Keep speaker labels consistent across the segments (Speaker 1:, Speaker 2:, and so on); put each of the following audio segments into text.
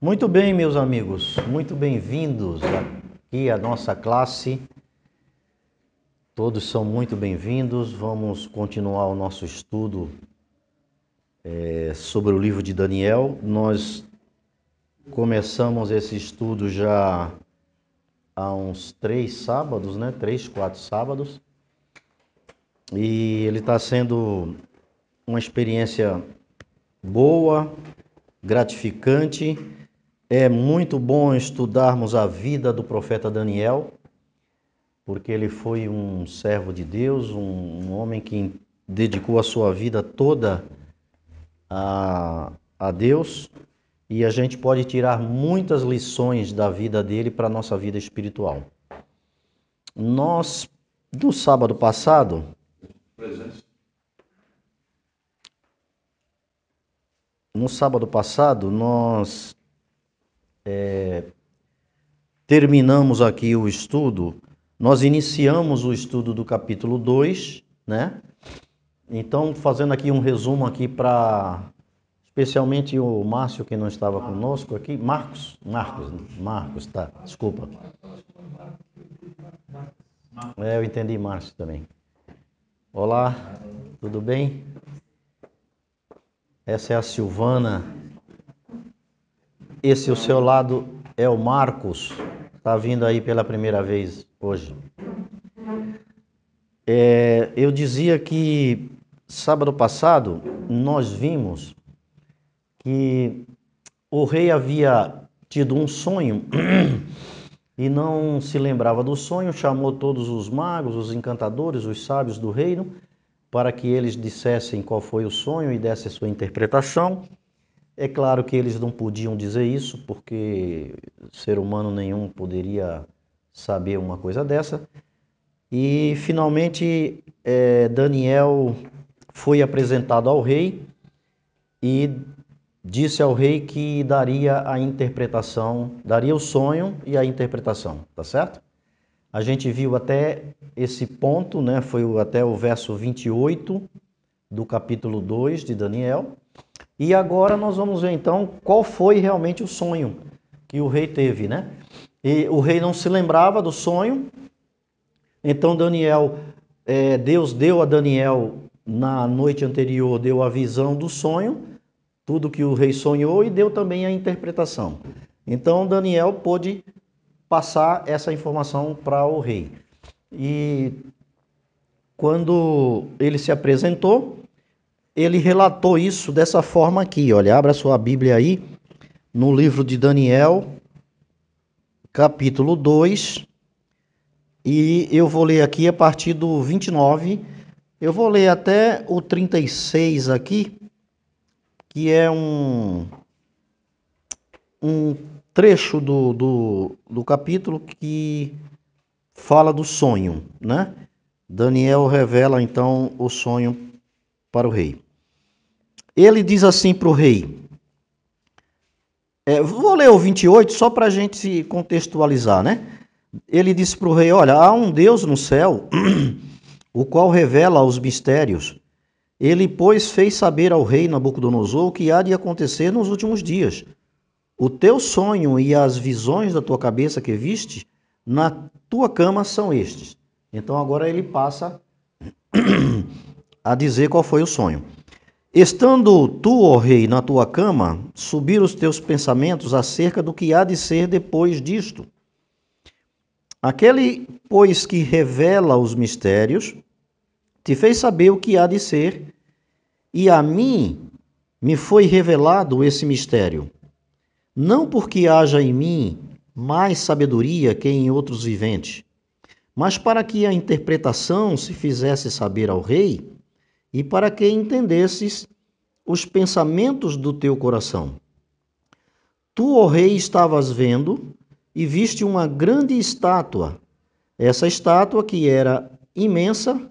Speaker 1: Muito bem, meus amigos, muito bem-vindos aqui à nossa classe. Todos são muito bem-vindos. Vamos continuar o nosso estudo sobre o livro de Daniel. Nós começamos esse estudo já há uns 3 sábados, né? 3, 4 sábados. E ele está sendo uma experiência boa, gratificante. É muito bom estudarmos a vida do profeta Daniel, porque ele foi um servo de Deus, um homem que dedicou a sua vida toda a Deus, e a gente pode tirar muitas lições da vida dele para a nossa vida espiritual. Nós, no sábado passado, nós terminamos aqui o estudo, nós iniciamos o estudo do capítulo 2, né? Então, fazendo aqui um resumo aqui para, especialmente o Márcio, que não estava conosco aqui, Marcos, tá, desculpa. Eu entendi Márcio também. Olá, tudo bem? Essa é a Silvana. Esse ao seu lado é o Marcos, está vindo aí pela primeira vez hoje. Eu dizia que sábado passado nós vimos que o rei havia tido um sonho e não se lembrava do sonho, chamou todos os magos, os encantadores, os sábios do reino, para que eles dissessem qual foi o sonho e dessem a sua interpretação. É claro que eles não podiam dizer isso, porque ser humano nenhum poderia saber uma coisa dessa. E finalmente Daniel foi apresentado ao rei e disse ao rei que daria a interpretação, daria o sonho e a interpretação, tá certo? A gente viu até esse ponto, né? Foi até o verso 28 do capítulo 2 de Daniel. E agora nós vamos ver então qual foi realmente o sonho que o rei teve, né? E o rei não se lembrava do sonho, então Deus deu a Daniel na noite anterior, deu a visão do sonho, tudo que o rei sonhou, e deu também a interpretação. Então Daniel pôde passar essa informação para o rei. E quando ele se apresentou, ele relatou isso dessa forma aqui, olha, abra sua Bíblia aí, no livro de Daniel, capítulo 2, e eu vou ler aqui a partir do 29, eu vou ler até o 36 aqui, que é um trecho do capítulo que fala do sonho, né? Daniel revela então o sonho para o rei. Ele diz assim para o rei, vou ler o 28 só para a gente se contextualizar, né? Ele disse para o rei, olha, há um Deus no céu, o qual revela os mistérios. Ele, pois, fez saber ao rei Nabucodonosor o que há de acontecer nos últimos dias. O teu sonho e as visões da tua cabeça que viste na tua cama são estes. Então agora ele passa a dizer qual foi o sonho. Estando tu, ó rei, na tua cama, subir os teus pensamentos acerca do que há de ser depois disto. Aquele, pois, que revela os mistérios, te fez saber o que há de ser, e a mim me foi revelado esse mistério. Não porque haja em mim mais sabedoria que em outros viventes, mas para que a interpretação se fizesse saber ao rei, e para que entendesses os pensamentos do teu coração. Tu, ó rei, estavas vendo e viste uma grande estátua. Essa estátua, que era imensa,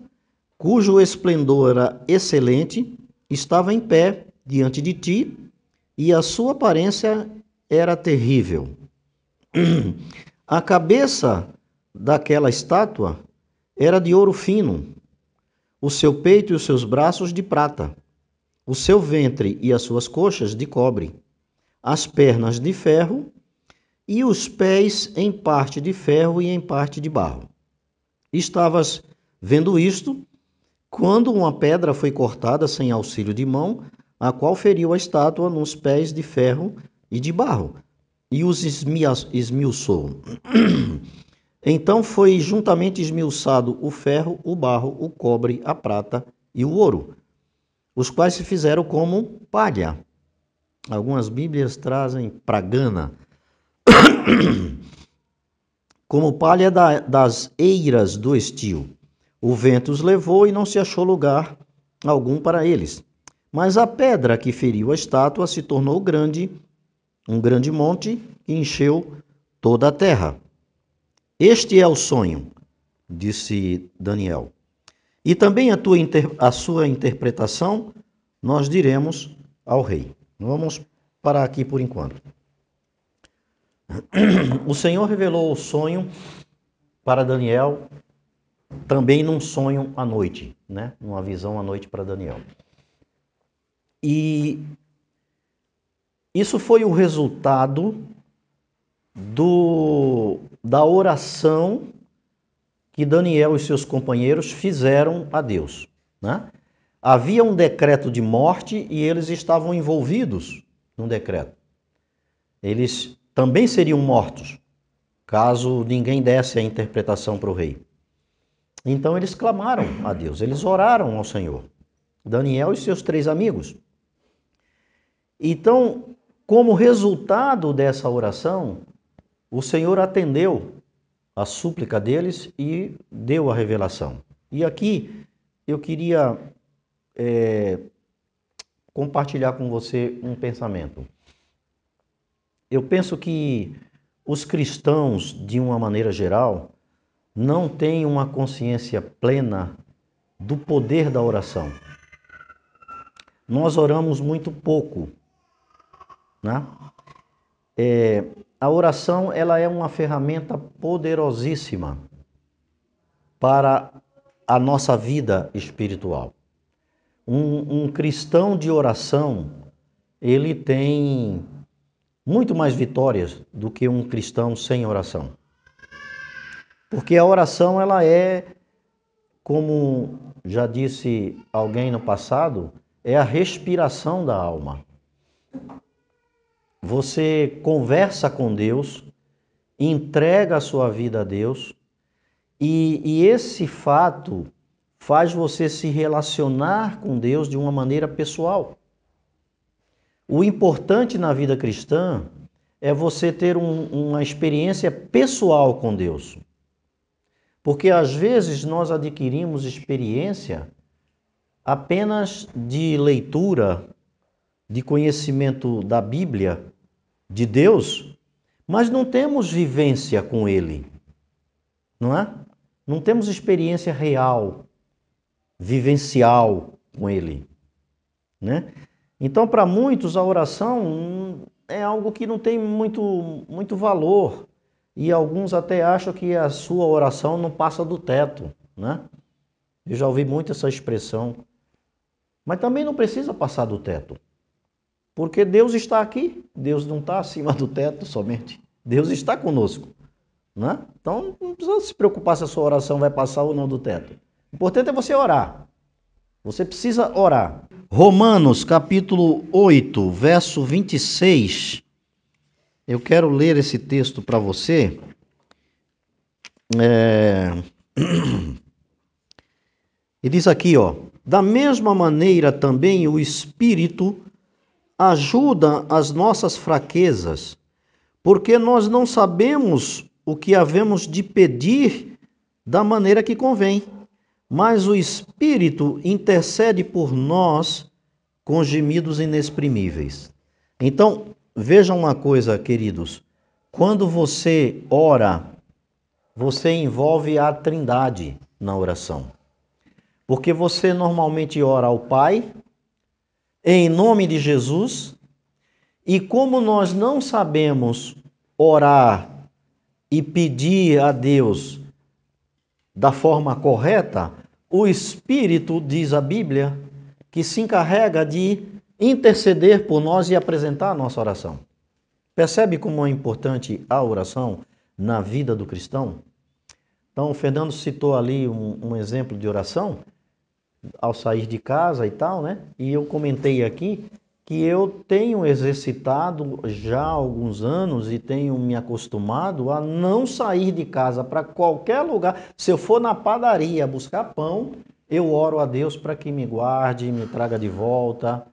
Speaker 1: cujo esplendor era excelente, estava em pé diante de ti, e a sua aparência era terrível. A cabeça daquela estátua era de ouro fino, o seu peito e os seus braços de prata, o seu ventre e as suas coxas de cobre, as pernas de ferro e os pés em parte de ferro e em parte de barro. Estavas vendo isto quando uma pedra foi cortada sem auxílio de mão, a qual feriu a estátua nos pés de ferro e de barro, e os esmiuçou. Então foi juntamente esmiuçado o ferro, o barro, o cobre, a prata e o ouro, os quais se fizeram como palha. Algumas Bíblias trazem pragana, como palha das eiras do estio. O vento os levou e não se achou lugar algum para eles. Mas a pedra que feriu a estátua se tornou grande, um grande monte que encheu toda a terra. Este é o sonho, disse Daniel. E também a sua interpretação nós diremos ao rei. Vamos parar aqui por enquanto. O Senhor revelou o sonho para Daniel, também num sonho à noite, né? Numa visão à noite para Daniel. E isso foi o resultado da oração que Daniel e seus companheiros fizeram a Deus, né? Havia um decreto de morte e eles estavam envolvidos no decreto. Eles também seriam mortos, caso ninguém desse a interpretação para o rei. Então eles clamaram a Deus, eles oraram ao Senhor, Daniel e seus 3 amigos. Então, como resultado dessa oração, o Senhor atendeu a súplica deles e deu a revelação. E aqui eu queria compartilhar com você um pensamento. Eu penso que os cristãos, de uma maneira geral, não têm uma consciência plena do poder da oração. Nós oramos muito pouco, né? A oração, ela é uma ferramenta poderosíssima para a nossa vida espiritual. Um cristão de oração, ele tem muito mais vitórias do que um cristão sem oração. Porque a oração, ela é, como já disse alguém no passado, é a respiração da alma. Você conversa com Deus, entrega a sua vida a Deus, e esse fato faz você se relacionar com Deus de uma maneira pessoal. O importante na vida cristã é você ter uma experiência pessoal com Deus. Porque às vezes nós adquirimos experiência apenas de leitura, de conhecimento da Bíblia, de Deus, mas não temos vivência com Ele, não é? Não temos experiência real, vivencial com Ele, né? Então, para muitos, a oração é algo que não tem muito valor. E alguns até acham que a sua oração não passa do teto, né? Eu já ouvi muito essa expressão. Mas também não precisa passar do teto. Porque Deus está aqui. Deus não está acima do teto somente. Deus está conosco, né? Então, não precisa se preocupar se a sua oração vai passar ou não do teto. O importante é você orar. Você precisa orar. Romanos, capítulo 8, verso 26. Eu quero ler esse texto para você. E diz aqui, ó: da mesma maneira também o Espírito ajuda as nossas fraquezas, porque nós não sabemos o que havemos de pedir da maneira que convém, mas o Espírito intercede por nós com gemidos inexprimíveis. Então, vejam uma coisa, queridos. Quando você ora, você envolve a Trindade na oração. Porque você normalmente ora ao Pai, em nome de Jesus, e como nós não sabemos orar e pedir a Deus da forma correta, o Espírito, diz a Bíblia, que se encarrega de interceder por nós e apresentar a nossa oração. Percebe como é importante a oração na vida do cristão? Então, o Fernando citou ali um exemplo de oração ao sair de casa e tal, né? E eu comentei aqui que eu tenho exercitado já há alguns anos e tenho me acostumado a não sair de casa para qualquer lugar. Se eu for na padaria buscar pão, eu oro a Deus para que me guarde, me traga de volta,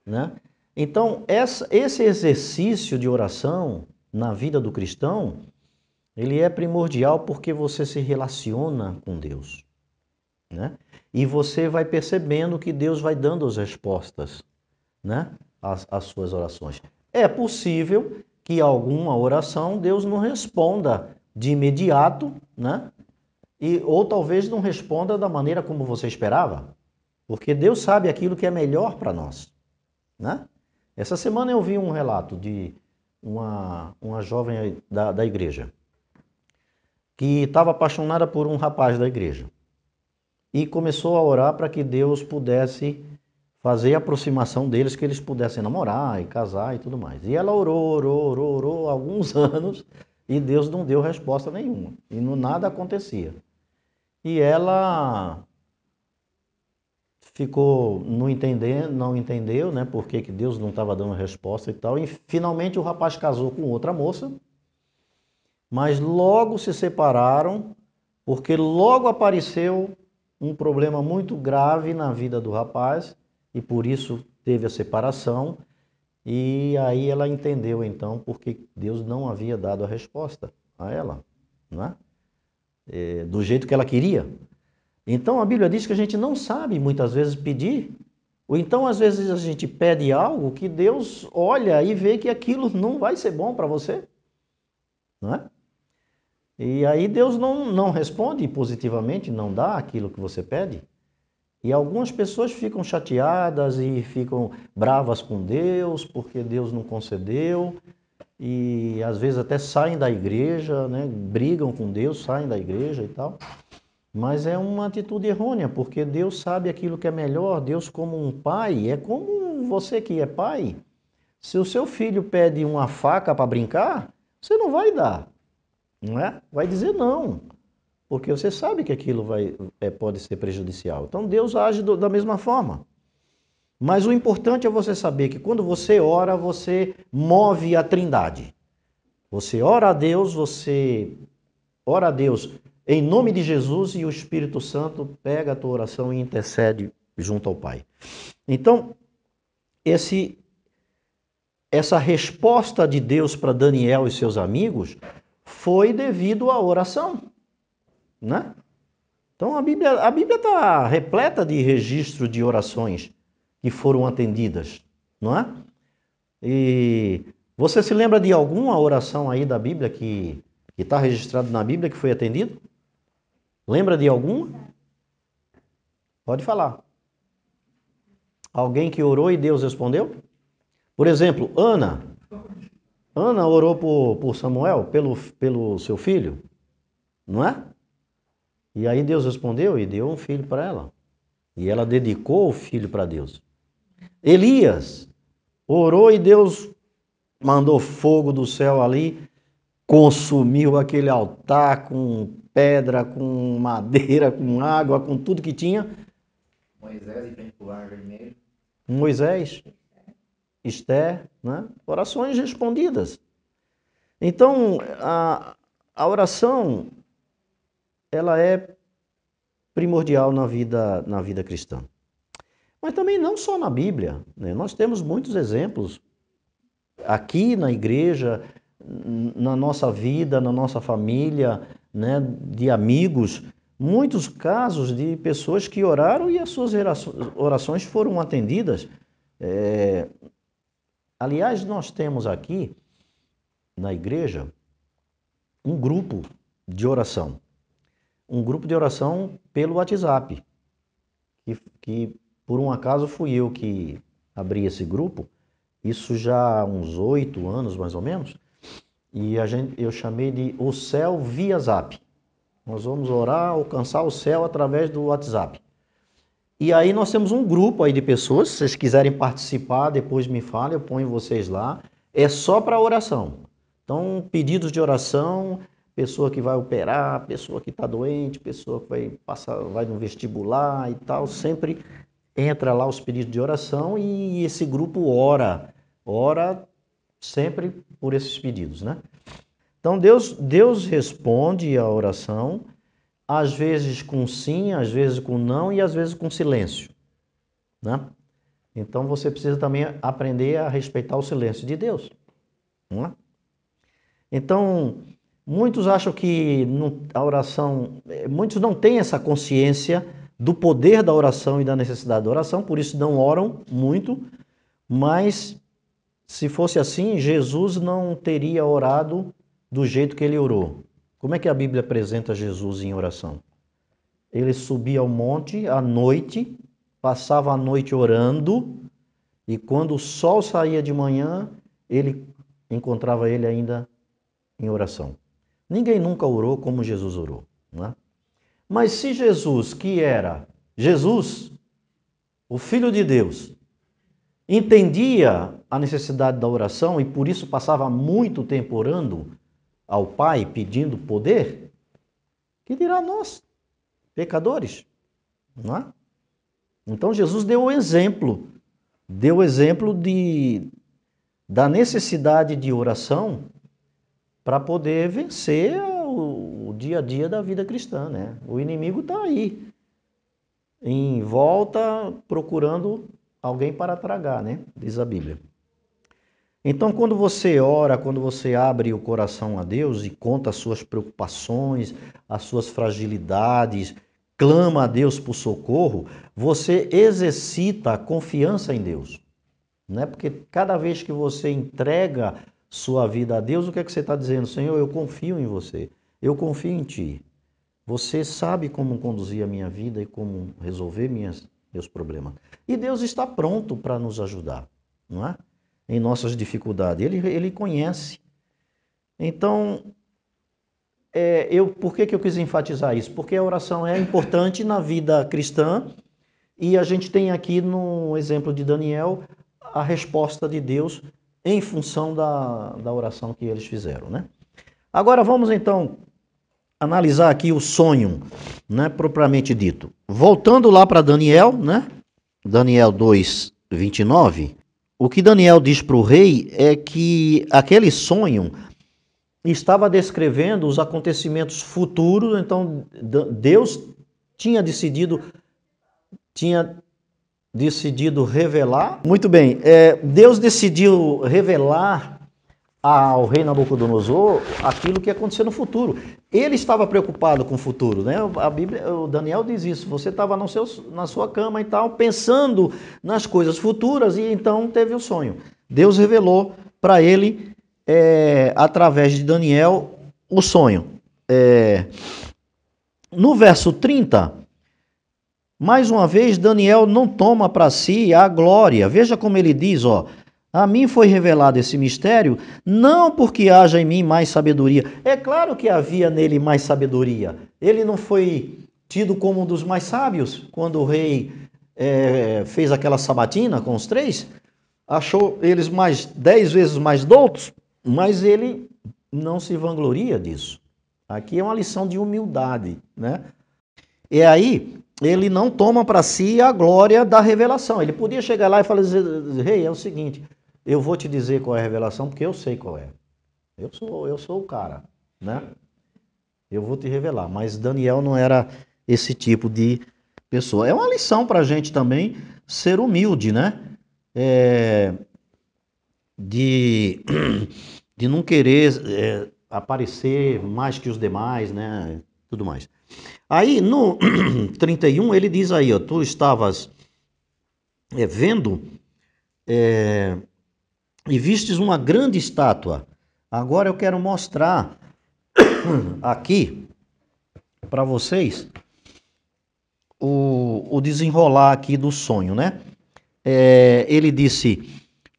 Speaker 1: né? Então, esse exercício de oração na vida do cristão, ele é primordial porque você se relaciona com Deus, né? E você vai percebendo que Deus vai dando as respostas, né, às suas orações. É possível que alguma oração Deus não responda de imediato, né? Ou talvez não responda da maneira como você esperava, porque Deus sabe aquilo que é melhor para nós, né? Essa semana eu vi um relato de uma jovem da igreja que estava apaixonada por um rapaz da igreja e começou a orar para que Deus pudesse fazer a aproximação deles, que eles pudessem namorar e casar e tudo mais. E ela orou alguns anos e Deus não deu resposta nenhuma. E nada acontecia. E ela ficou não entendeu, né, por que Deus não estava dando resposta e tal. E finalmente o rapaz casou com outra moça, mas logo se separaram, porque logo apareceu um problema muito grave na vida do rapaz e por isso teve a separação. E aí ela entendeu então porque Deus não havia dado a resposta a ela, né? Do jeito que ela queria. Então a Bíblia diz que a gente não sabe muitas vezes pedir, ou então às vezes a gente pede algo que Deus olha e vê que aquilo não vai ser bom para você, não é? E aí Deus não responde positivamente, não dá aquilo que você pede. E algumas pessoas ficam chateadas e ficam bravas com Deus porque Deus não concedeu. E às vezes até saem da igreja, né? Brigam com Deus, saem da igreja e tal. Mas é uma atitude errônea, porque Deus sabe aquilo que é melhor. Deus, como um pai, é como você que é pai. Se o seu filho pede uma faca para brincar, você não vai dar, não é? Vai dizer não, porque você sabe que aquilo pode ser prejudicial. Então Deus age da mesma forma. Mas o importante é você saber que quando você ora, você move a Trindade. Você ora a Deus em nome de Jesus e o Espírito Santo pega a tua oração e intercede junto ao Pai. Então, essa resposta de Deus para Daniel e seus amigos foi devido à oração, né? Então a Bíblia está repleta de registro de orações que foram atendidas, não é? E você se lembra de alguma oração aí da Bíblia que está registrado na Bíblia que foi atendido? Lembra de alguma? Pode falar. Alguém que orou e Deus respondeu? Por exemplo, Ana. Ana orou por Samuel, pelo seu filho, não é? E aí Deus respondeu e deu um filho para ela. E ela dedicou o filho para Deus. Elias orou e Deus mandou fogo do céu ali, consumiu aquele altar com pedra, com madeira, com água, com tudo que tinha.
Speaker 2: Moisés em frente ao Mar Vermelho.
Speaker 1: Moisés, Esther, né? Orações respondidas. Então, a oração, ela é primordial na vida cristã. Mas também não só na Bíblia, né? Nós temos muitos exemplos aqui na igreja, na nossa vida, na nossa família, né? De amigos, muitos casos de pessoas que oraram e as suas orações foram atendidas. Aliás, nós temos aqui na igreja um grupo de oração. Um grupo de oração pelo WhatsApp, que por um acaso fui eu que abri esse grupo, isso já há uns 8 anos mais ou menos, e eu chamei de O Céu via Zap. Nós vamos orar, alcançar o céu através do WhatsApp. E aí nós temos um grupo aí de pessoas, se vocês quiserem participar, depois me falem, eu ponho vocês lá. é só para oração. Então, pedidos de oração, pessoa que vai operar, pessoa que está doente, pessoa que vai no vestibular e tal, sempre entra lá os pedidos de oração e esse grupo ora sempre por esses pedidos, né? Então Deus responde a oração, às vezes com sim, às vezes com não e às vezes com silêncio, né? Então você precisa também aprender a respeitar o silêncio de Deus, não é? Então, muitos acham que a oração, muitos não têm essa consciência do poder da oração e da necessidade da oração, por isso não oram muito, mas se fosse assim, Jesus não teria orado do jeito que ele orou. Como é que a Bíblia apresenta Jesus em oração? Ele subia ao monte à noite, passava a noite orando, e quando o sol saía de manhã, ele encontrava ele ainda em oração. Ninguém nunca orou como Jesus orou, não é? Mas se Jesus, que era Jesus, o Filho de Deus, entendia a necessidade da oração e por isso passava muito tempo orando ao Pai, pedindo poder, que dirá nós, pecadores, não é? Então Jesus deu o exemplo da necessidade de oração para poder vencer o dia a dia da vida cristã, né? O inimigo está aí, em volta, procurando alguém para tragar, né? Diz a Bíblia. Então, quando você ora, quando você abre o coração a Deus e conta as suas preocupações, as suas fragilidades, clama a Deus por socorro, você exercita a confiança em Deus, né? Porque cada vez que você entrega sua vida a Deus, o que é que você está dizendo? Senhor, eu confio em você, eu confio em Ti. Você sabe como conduzir a minha vida e como resolver meus problemas. E Deus está pronto para nos ajudar, não é? Em nossas dificuldades. Ele conhece. Então, por que eu quis enfatizar isso? Porque a oração é importante na vida cristã e a gente tem aqui no exemplo de Daniel a resposta de Deus em função da oração que eles fizeram, né? Agora vamos então analisar aqui o sonho, né, propriamente dito. Voltando lá para Daniel, né? Daniel 2:29, o que Daniel diz para o rei é que aquele sonho estava descrevendo os acontecimentos futuros, então Deus tinha decidido revelar. Muito bem, Deus decidiu revelar ao rei Nabucodonosor aquilo que ia acontecer no futuro. Ele estava preocupado com o futuro, né? A Bíblia, o Daniel diz isso, você estava na sua cama e tal, pensando nas coisas futuras e então teve o sonho. Deus revelou para ele, através de Daniel, o sonho. No verso 30, mais uma vez, Daniel não toma para si a glória. Veja como ele diz, ó. A mim foi revelado esse mistério, não porque haja em mim mais sabedoria. É claro que havia nele mais sabedoria. Ele não foi tido como um dos mais sábios quando o rei fez aquela sabatina com os 3. Achou eles 10 vezes mais doutos, mas ele não se vangloria disso. Aqui é uma lição de humildade, né? E aí, ele não toma para si a glória da revelação. Ele podia chegar lá e falar, rei, é o seguinte, eu vou te dizer qual é a revelação, porque eu sei qual é. Eu sou o cara, né? Eu vou te revelar. Mas Daniel não era esse tipo de pessoa. É uma lição para a gente também ser humilde, né? De não querer aparecer mais que os demais, né? Tudo mais. Aí no 31 ele diz aí, ó, tu estavas vendo e vistes uma grande estátua. Agora eu quero mostrar aqui para vocês o desenrolar aqui do sonho, né? Ele disse,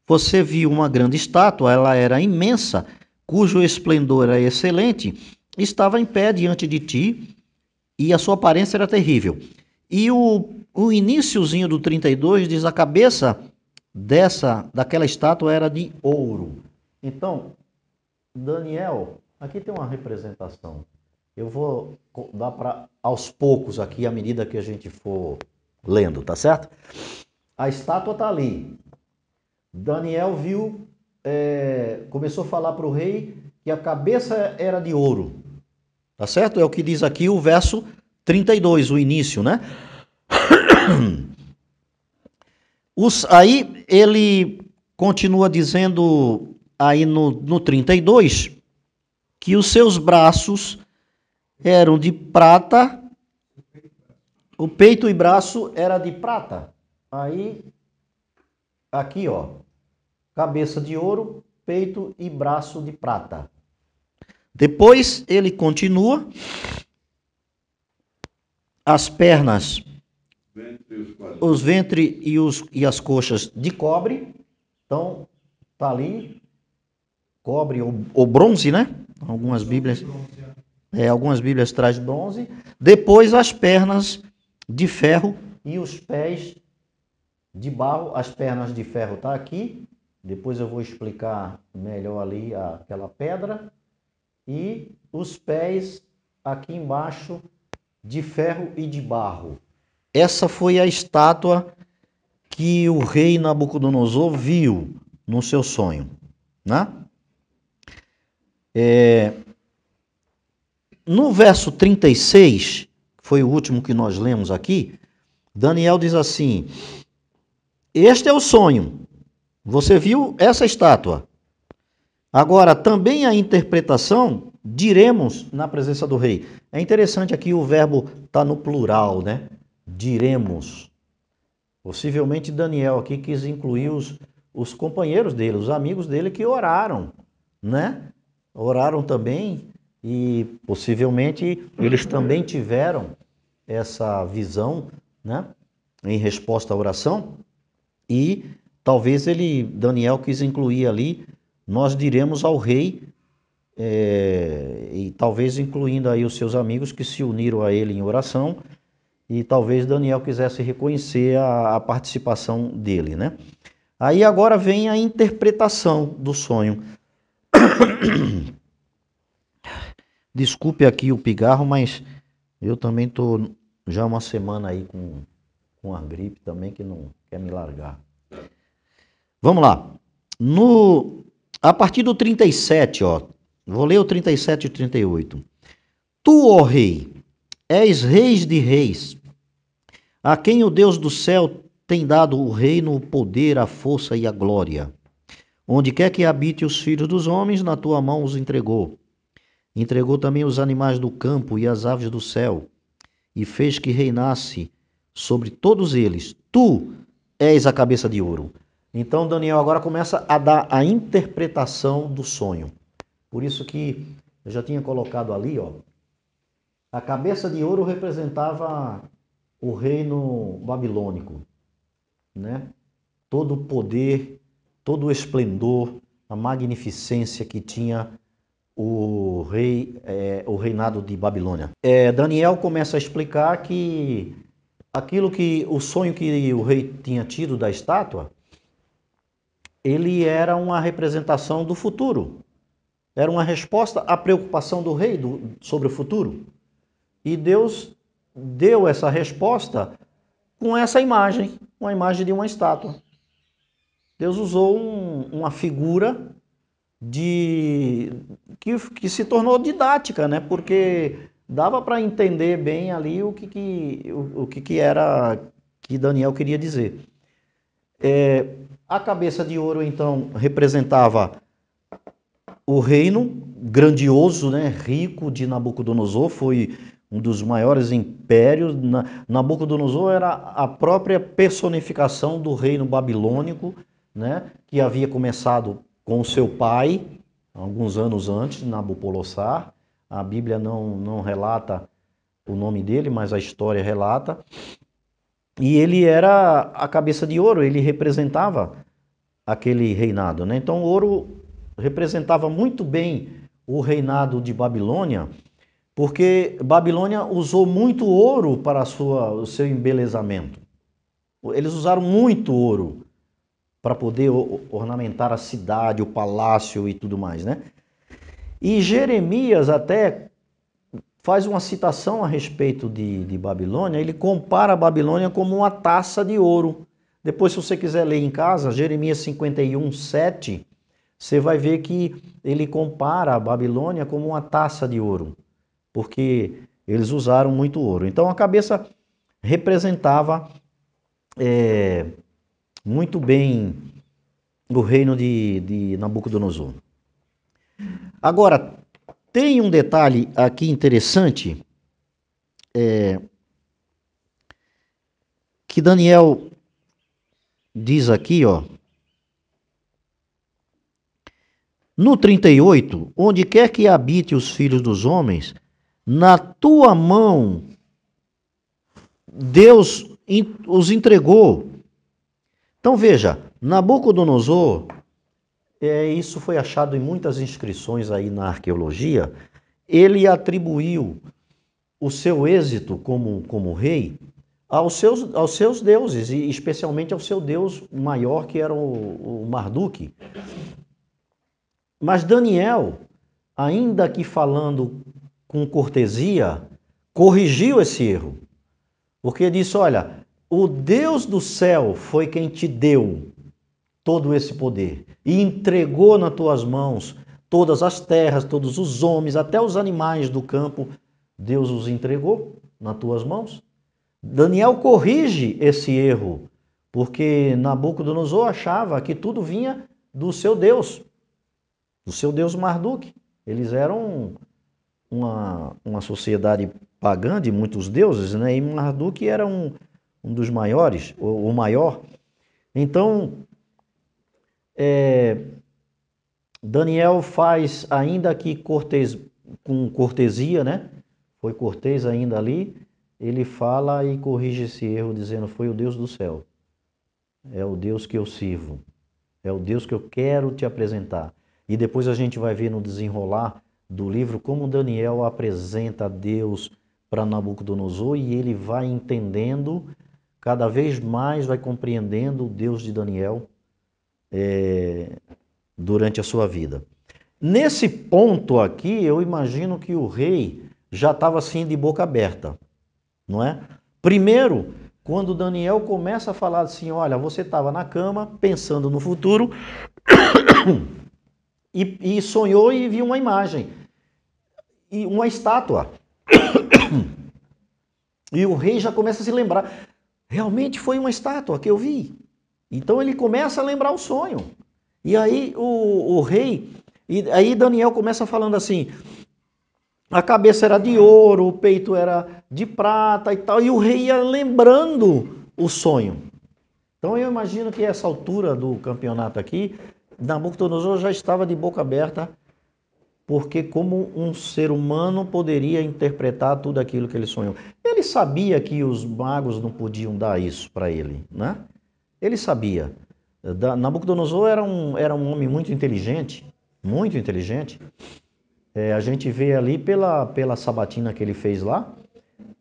Speaker 1: você viu uma grande estátua, ela era imensa, cujo esplendor era excelente, estava em pé diante de ti e a sua aparência era terrível. E o iniciozinho do 32 diz, a cabeça daquela estátua era de ouro Então, Daniel, aqui tem uma representação. Eu vou dar para aos poucos aqui, à medida que a gente for lendo, tá certo? A estátua está ali. Daniel viu, começou a falar para o rei que a cabeça era de ouro. Tá certo? É o que diz aqui o verso 32, o início, né? Aí ele continua dizendo aí no 32 que os seus braços eram de prata, o peito e braço era de prata. Aí, aqui ó, cabeça de ouro, peito e braço de prata. Depois ele continua, as pernas, os ventre e as coxas de cobre. Então, tá ali, cobre ou bronze, né? Algumas Bíblias traz bronze. Depois as pernas de ferro e os pés de barro. As pernas de ferro tá aqui. Depois eu vou explicar melhor ali aquela pedra. E os pés aqui embaixo de ferro e de barro. Essa foi a estátua que o rei Nabucodonosor viu no seu sonho, né? No verso 36, que foi o último que nós lemos aqui, Daniel diz assim: este é o sonho. Você viu essa estátua. Agora, também a interpretação diremos na presença do rei. É interessante aqui o verbo está no plural, né? Diremos. Possivelmente Daniel aqui quis incluir os companheiros dele, os amigos dele que oraram, né? Oraram também e possivelmente eles também tiveram essa visão, né? Em resposta à oração. E talvez Daniel quis incluir ali, nós diremos ao rei, e talvez incluindo aí os seus amigos que se uniram a ele em oração, e talvez Daniel quisesse reconhecer a participação dele, né? Aí agora vem a interpretação do sonho. Desculpe aqui o pigarro, mas eu também estou já uma semana aí com a gripe também que não quer me largar. Vamos lá. A partir do 37, ó, vou ler o 37 e o 38. Tu, ó rei, és reis de reis, a quem o Deus do céu tem dado o reino, o poder, a força e a glória. Onde quer que habite os filhos dos homens, na tua mão os entregou. Entregou também os animais do campo e as aves do céu, e fez que reinasse sobre todos eles. Tu és a cabeça de ouro. Então Daniel agora começa a dar a interpretação do sonho. Por isso que eu já tinha colocado ali, ó, a cabeça de ouro representava o reino babilônico, né? Todo o poder, todo o esplendor, a magnificência que tinha o reinado de Babilônia. Daniel começa a explicar que o sonho que o rei tinha tido da estátua, ele era uma representação do futuro. Era uma resposta à preocupação do rei sobre o futuro. E Deus deu essa resposta com essa imagem, uma imagem de uma estátua. Deus usou uma figura que se tornou didática, né? Porque dava para entender bem ali o que era que Daniel queria dizer. A cabeça de ouro, então, representava o reino grandioso, né, rico de Nabucodonosor. Foi um dos maiores impérios. Nabucodonosor era a própria personificação do reino babilônico, né, que havia começado com o seu pai, alguns anos antes, Nabopolassar. A Bíblia não relata o nome dele, mas a história relata. E ele era a cabeça de ouro, ele representava aquele reinado, né? Então o ouro representava muito bem o reinado de Babilônia, porque Babilônia usou muito ouro para o seu embelezamento. Eles usaram muito ouro para poder ornamentar a cidade, o palácio e tudo mais, né? E Jeremias até faz uma citação a respeito de Babilônia, ele compara a Babilônia como uma taça de ouro. Depois, se você quiser ler em casa, Jeremias 51, 7, você vai ver que ele compara a Babilônia como uma taça de ouro, porque eles usaram muito ouro. Então a cabeça representava muito bem o reino de Nabucodonosor. Agora, tem um detalhe aqui interessante, que Daniel diz aqui, ó, no 38, onde quer que habite os filhos dos homens, na tua mão Deus os entregou. Então veja, Nabucodonosor, isso foi achado em muitas inscrições aí na arqueologia, ele atribuiu o seu êxito como rei aos seus deuses, e especialmente ao seu deus maior, que era o Marduk. Mas Daniel, ainda que falando com cortesia, corrigiu esse erro. Porque disse, olha, o Deus do céu foi quem te deu todo esse poder e entregou nas tuas mãos todas as terras, todos os homens, até os animais do campo, Deus os entregou nas tuas mãos. Daniel corrige esse erro, porque Nabucodonosor achava que tudo vinha do seu Deus Marduk. Eles eram uma sociedade pagã de muitos deuses, né? E Marduk era um dos maiores, o maior. Então, Daniel faz, ainda que com cortesia, né? Foi cortês ainda ali, ele fala e corrige esse erro, dizendo, foi o Deus do céu. É o Deus que eu sirvo. É o Deus que eu quero te apresentar. E depois a gente vai ver no desenrolar do livro como Daniel apresenta Deus para Nabucodonosor, e ele vai entendendo, cada vez mais vai compreendendo o Deus de Daniel durante a sua vida. Nesse ponto aqui, eu imagino que o rei já estava assim de boca aberta, não é? Primeiro, quando Daniel começa a falar assim, olha, você estava na cama pensando no futuro e sonhou e viu uma imagem, e uma estátua. E o rei já começa a se lembrar, realmente foi uma estátua que eu vi. Então ele começa a lembrar o sonho. E aí o rei, e aí Daniel começa falando assim, a cabeça era de ouro, o peito era de prata e tal, e o rei ia lembrando o sonho. Então eu imagino que essa altura do campeonato aqui, Nabucodonosor já estava de boca aberta, porque como um ser humano poderia interpretar tudo aquilo que ele sonhou. Ele sabia que os magos não podiam dar isso para ele, né? Ele sabia. Nabucodonosor era um homem muito inteligente, muito inteligente. A gente vê ali pela sabatina que ele fez lá,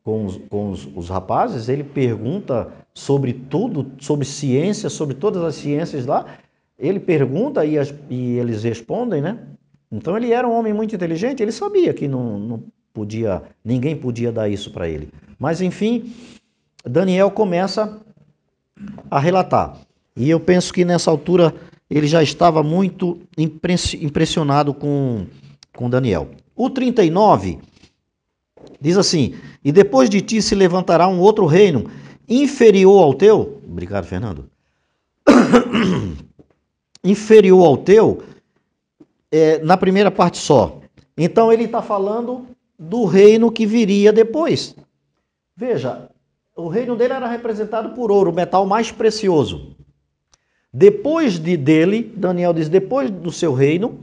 Speaker 1: com os rapazes, ele pergunta sobre tudo, sobre ciência, sobre todas as ciências lá, ele pergunta e eles respondem, né? Então ele era um homem muito inteligente, ele sabia que não podia, ninguém podia dar isso para ele. Mas enfim, Daniel começa a relatar. E eu penso que nessa altura ele já estava muito impressionado com Daniel. O 39 diz assim, e depois de ti se levantará um outro reino inferior ao teu. Obrigado, Fernando. Inferior ao teu, na primeira parte só. Então ele está falando do reino que viria depois. Veja, o reino dele era representado por ouro, o metal mais precioso. Depois dele, Daniel diz, depois do seu reino,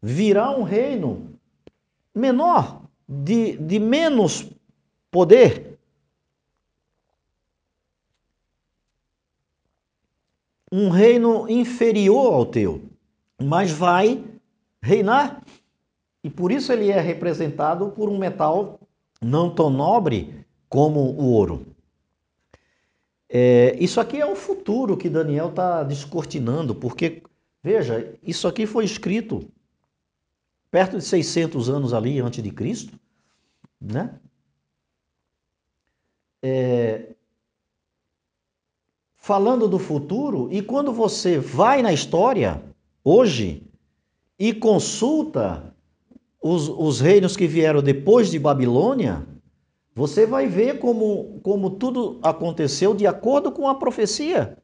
Speaker 1: virá um reino menor, de menos poder. Um reino inferior ao teu, mas vai reinar. E por isso ele é representado por um metal não tão nobre como o ouro. Isso aqui é o futuro que Daniel está descortinando, porque, veja, isso aqui foi escrito perto de 600 anos ali antes de Cristo, né? Falando do futuro, e quando você vai na história, hoje, e consulta os reinos que vieram depois de Babilônia, você vai ver como tudo aconteceu de acordo com a profecia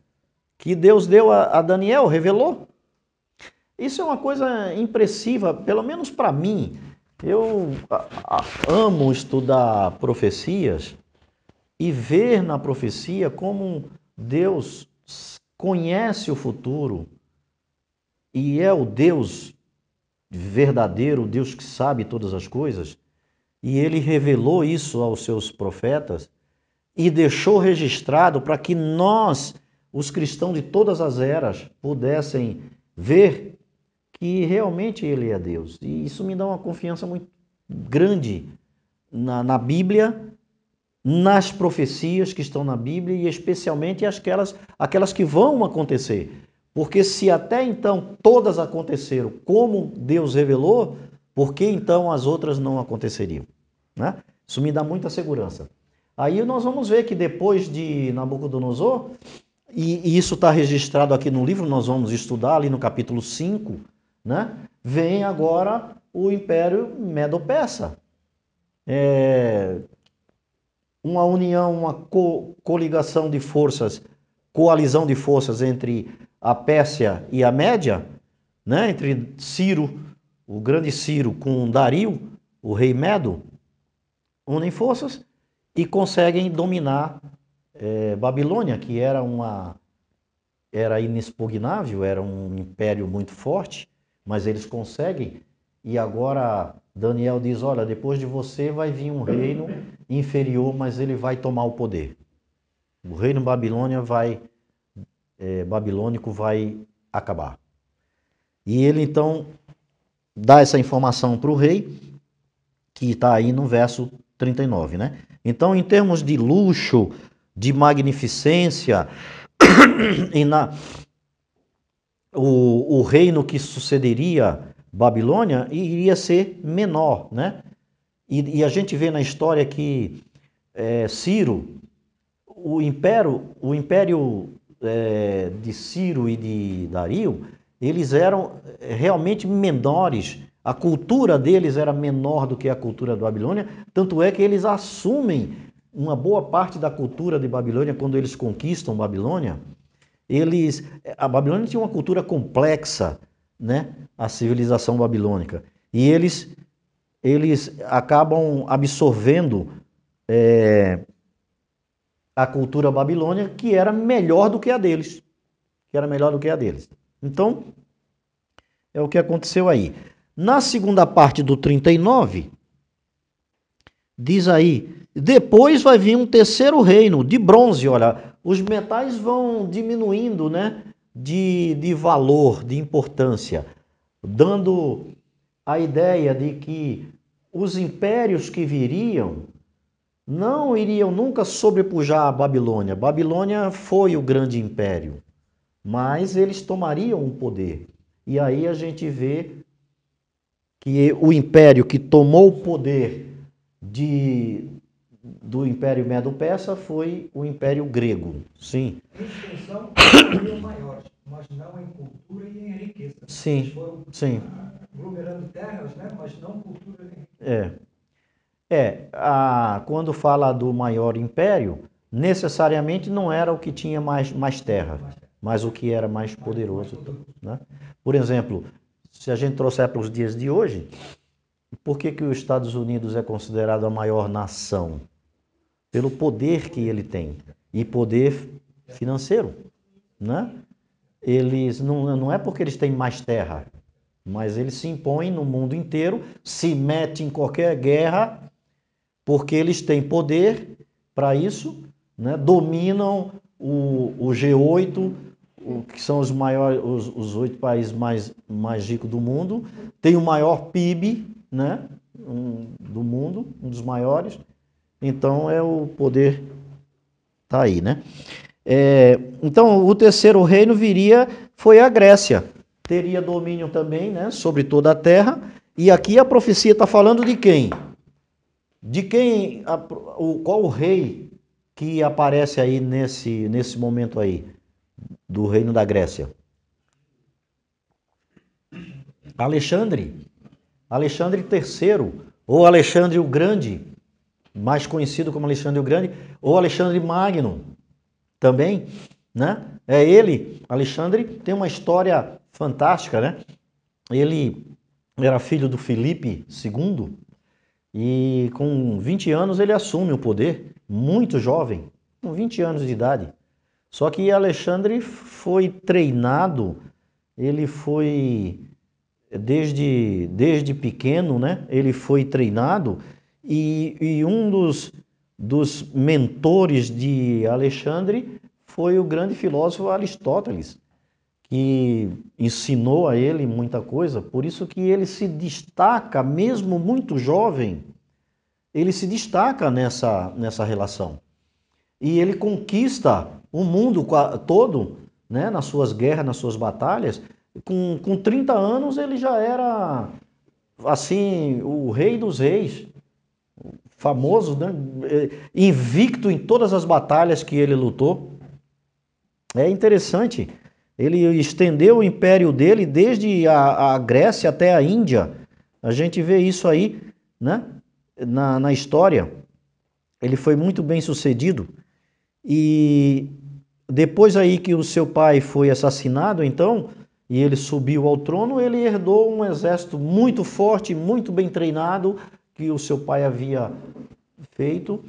Speaker 1: que Deus deu a Daniel, revelou. Isso é uma coisa impressiva, pelo menos para mim. Eu amo estudar profecias e ver na profecia como Deus conhece o futuro e é o Deus verdadeiro, o Deus que sabe todas as coisas. E ele revelou isso aos seus profetas e deixou registrado para que nós, os cristãos de todas as eras, pudessem ver que realmente ele é Deus. E isso me dá uma confiança muito grande na Bíblia, nas profecias que estão na Bíblia e especialmente aquelas que vão acontecer. Porque se até então todas aconteceram como Deus revelou, por que então as outras não aconteceriam? Né? Isso me dá muita segurança. Aí nós vamos ver que depois de Nabucodonosor, e isso está registrado aqui no livro, nós vamos estudar ali no capítulo 5, né? Vem agora o Império Medo-Persa. Uma união, uma coligação de forças, coalizão de forças entre a Pérsia e a Média, né? Entre Ciro, o grande Ciro, com Dario, o rei Medo, unem forças e conseguem dominar Babilônia, que era inexpugnável, era um império muito forte, mas eles conseguem. E agora Daniel diz, olha, depois de você vai vir um reino inferior, mas ele vai tomar o poder. O reino babilônico vai acabar. E ele então dá essa informação para o rei, que está aí no verso 39, né? Então, em termos de luxo, de magnificência, o reino que sucederia Babilônia iria ser menor, né? E a gente vê na história que Ciro, o império de Ciro e de Dario, eles eram realmente menores. A cultura deles era menor do que a cultura da Babilônia, tanto é que eles assumem uma boa parte da cultura de Babilônia quando eles conquistam Babilônia. A Babilônia tinha uma cultura complexa, né? A civilização babilônica. E eles acabam absorvendo a cultura babilônica, que era melhor do que a deles. Então, é o que aconteceu aí. Na segunda parte do 39, diz aí, depois vai vir um terceiro reino de bronze. Olha, os metais vão diminuindo, né, de valor, de importância, dando a ideia de que os impérios que viriam não iriam nunca sobrepujar a Babilônia. Babilônia foi o grande império, mas eles tomariam o poder. E aí a gente vê que o império que tomou o poder do Império Medo-Persa foi o Império Grego. Sim.
Speaker 3: Em extensão, seriam maiores, mas não em cultura e em riqueza.
Speaker 1: Sim,
Speaker 3: eles foram
Speaker 1: sim.
Speaker 3: aglomerando terras, né? Mas não cultura nem riqueza.
Speaker 1: Quando fala do maior império, necessariamente não era o que tinha mais terra, mas o que era mais poderoso. Né? Por exemplo, se a gente trouxer para os dias de hoje, por que os Estados Unidos é considerado a maior nação? Pelo poder que ele tem, e poder financeiro. Né? Eles não é porque eles têm mais terra, mas eles se impõem no mundo inteiro, se metem em qualquer guerra, porque eles têm poder para isso, né? Dominam o G8, que são os maiores, os 8 países mais ricos do mundo, tem o maior PIB, né? Do mundo, um dos maiores. Então o poder está aí, né? Então, o terceiro reino foi a Grécia. Teria domínio também, né, sobre toda a terra. E aqui a profecia está falando de quem? De quem, qual o rei que aparece aí nesse momento aí, do reino da Grécia? Alexandre. Alexandre III, ou Alexandre o Grande, mais conhecido como Alexandre o Grande, ou Alexandre Magno, também, né? É ele, Alexandre, tem uma história fantástica, né? Ele era filho do Filipe II e com 20 anos ele assume o poder, muito jovem, com 20 anos de idade. Só que Alexandre foi treinado, ele foi desde pequeno, né? Ele foi treinado e um dos mentores de Alexandre foi o grande filósofo Aristóteles, que ensinou a ele muita coisa, por isso que ele se destaca, mesmo muito jovem, ele se destaca nessa relação. E ele conquista o mundo todo, né, nas suas guerras, nas suas batalhas. Com 30 anos ele já era, assim, o rei dos reis, famoso, né, invicto em todas as batalhas que ele lutou. É interessante, ele estendeu o império dele desde a Grécia até a Índia. A gente vê isso aí, né, na história. Ele foi muito bem sucedido. E depois aí que o seu pai foi assassinado, então, e ele subiu ao trono, ele herdou um exército muito forte, muito bem treinado, que o seu pai havia feito.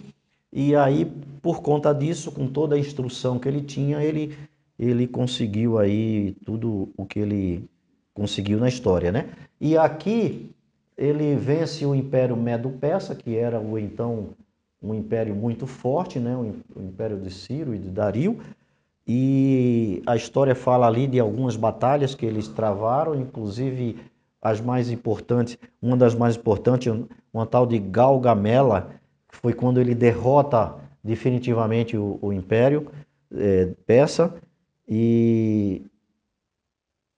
Speaker 1: E aí, por conta disso, com toda a instrução que ele tinha, ele conseguiu aí tudo o que ele conseguiu na história, né? E aqui ele vence o Império Medo-Persa, que era então um império muito forte, né? O Império de Ciro e de Dario. E a história fala ali de algumas batalhas que eles travaram, inclusive as mais importantes, uma das mais importantes, uma tal de Galgamela, que foi quando ele derrota definitivamente o Império Persa, e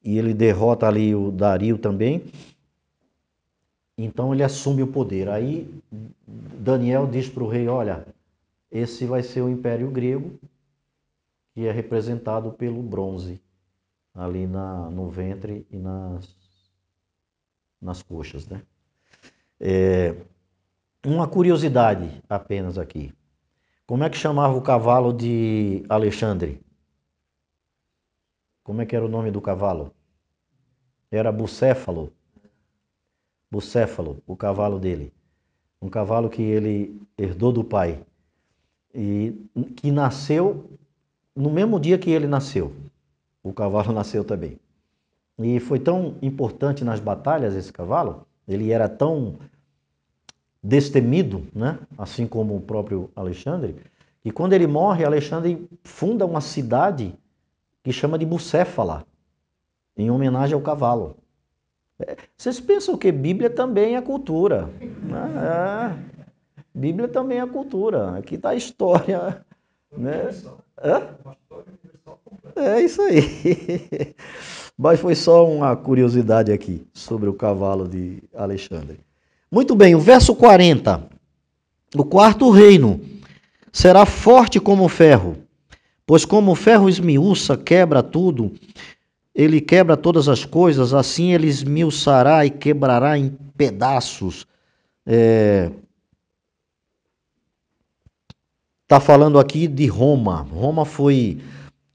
Speaker 1: ele derrota ali o Dario também. Então ele assume o poder. Aí Daniel diz para o rei, olha, esse vai ser o Império Grego, que é representado pelo bronze, ali no ventre e nas coxas, né? Uma curiosidade apenas aqui. Como é que chamava o cavalo de Alexandre? Como é que era o nome do cavalo? Era Bucéfalo. Bucéfalo, o cavalo dele. Um cavalo que ele herdou do pai. E que nasceu no mesmo dia que ele nasceu. O cavalo nasceu também. E foi tão importante nas batalhas esse cavalo, ele era tão destemido, né? Assim como o próprio Alexandre, e quando ele morre, Alexandre funda uma cidade que chama de Bucéfala, em homenagem ao cavalo. Vocês pensam que Bíblia também é cultura, né? Bíblia também é cultura. Aqui está a história, né? Hã? É isso aí. Mas foi só uma curiosidade aqui sobre o cavalo de Alexandre. Muito bem, o verso 40. O quarto reino será forte como o ferro, pois como o ferro esmiuça, quebra tudo, ele quebra todas as coisas, assim ele esmiuçará e quebrará em pedaços. Está falando aqui de Roma. Roma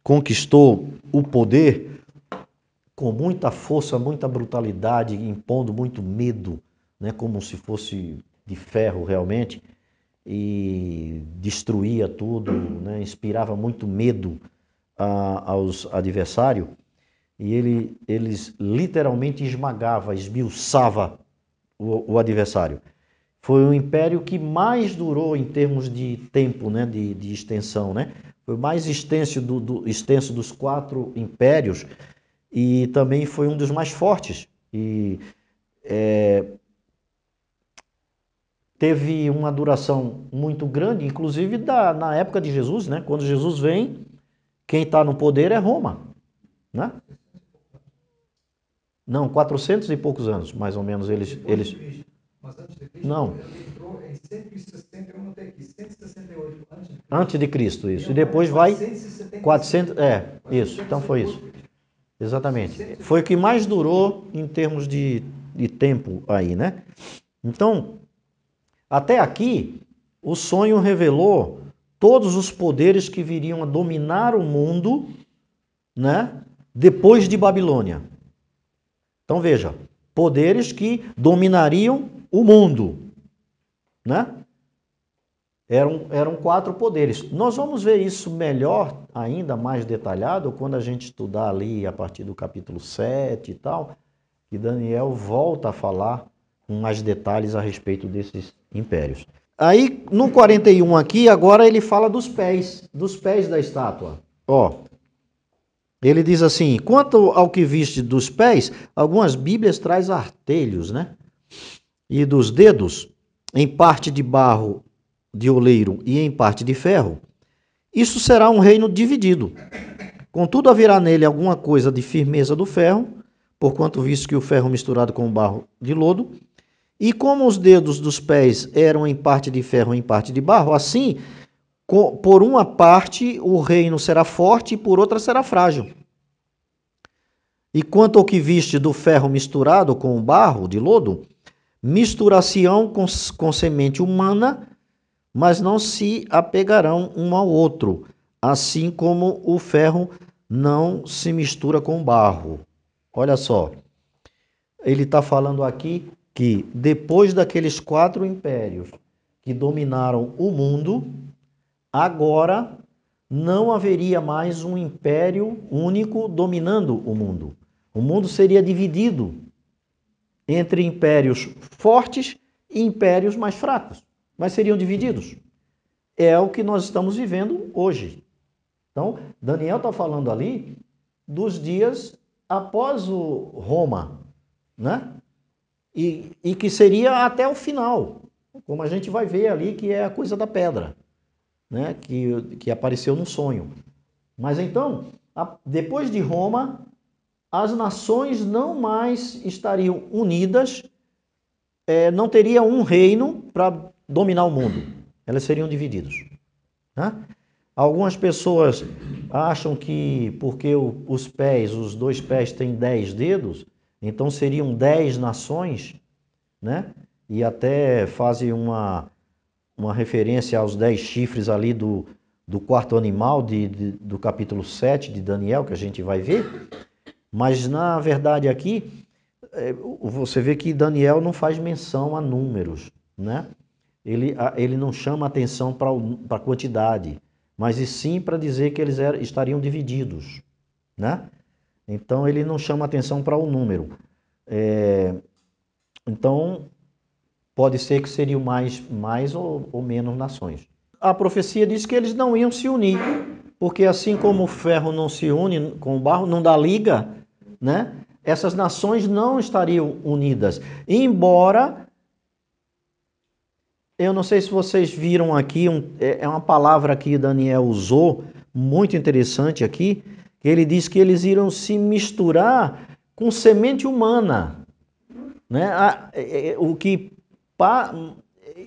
Speaker 1: conquistou o poder com muita força, muita brutalidade, impondo muito medo, né, como se fosse de ferro realmente, e destruía tudo, né, inspirava muito medo aos adversários, e eles literalmente esmagava, esmiuçava o adversário. Foi o império que mais durou em termos de tempo, né, de extensão, né? Foi o mais extenso extenso dos 4 impérios, e também foi um dos mais fortes. E teve uma duração muito grande, inclusive na época de Jesus, né? Quando Jesus vem, quem está no poder é Roma, né? Não, 400 e poucos anos, mais ou menos, eles...
Speaker 3: Mas antes de Cristo,
Speaker 1: Não.
Speaker 3: ele entrou em 160, eu notei aqui, 168
Speaker 1: Antes de Cristo, isso. E depois vai 400, isso. Então foi isso. Exatamente. Foi o que mais durou em termos de tempo aí, né? Então, até aqui, o sonho revelou todos os poderes que viriam a dominar o mundo, né? Depois de Babilônia. Então veja, poderes que dominariam o mundo, né? Eram 4 poderes. Nós vamos ver isso melhor, ainda mais detalhado, quando a gente estudar ali a partir do capítulo 7 e tal, que Daniel volta a falar com mais detalhes a respeito desses impérios. Aí, no 41 aqui, agora ele fala dos pés da estátua. Ó, ele diz assim, quanto ao que viste dos pés, algumas bíblias traz artelhos, né? E dos dedos, em parte de barro de oleiro e em parte de ferro, isso será um reino dividido. Contudo, haverá nele alguma coisa de firmeza do ferro, porquanto visto que o ferro misturado com o barro de lodo, e como os dedos dos pés eram em parte de ferro e em parte de barro, assim, por uma parte o reino será forte e por outra será frágil. E quanto ao que viste do ferro misturado com o barro de lodo, misturar-se-ão com semente humana, mas não se apegarão um ao outro, assim como o ferro não se mistura com o barro. Olha só, ele está falando aqui que depois daqueles 4 impérios que dominaram o mundo, agora não haveria mais um império único dominando o mundo. O mundo seria dividido entre impérios fortes e impérios mais fracos, mas seriam divididos. É o que nós estamos vivendo hoje. Então, Daniel está falando ali dos dias após o Roma, né? E que seria até o final, como a gente vai ver ali, que é a coisa da pedra, né? Que apareceu no sonho. Mas então, depois de Roma, as nações não mais estariam unidas, não teria um reino para dominar o mundo. Elas seriam divididas, né? Algumas pessoas acham que porque os 2 pés têm 10 dedos, então seriam 10 nações, né? E até fazem uma referência aos 10 chifres ali do 4º animal do capítulo 7 de Daniel, que a gente vai ver. Mas na verdade aqui, você vê que Daniel não faz menção a números, né? Ele não chama atenção para a quantidade, mas e sim para dizer que eles estariam divididos, né? Então ele não chama atenção para o número. Então pode ser que seriam mais ou menos nações. A profecia diz que eles não iam se unir, porque assim como o ferro não se une com o barro, não dá liga, né? Essas nações não estariam unidas, embora... Eu não sei se vocês viram aqui, é uma palavra que Daniel usou, muito interessante aqui, que ele diz que eles iriam se misturar com semente humana, né?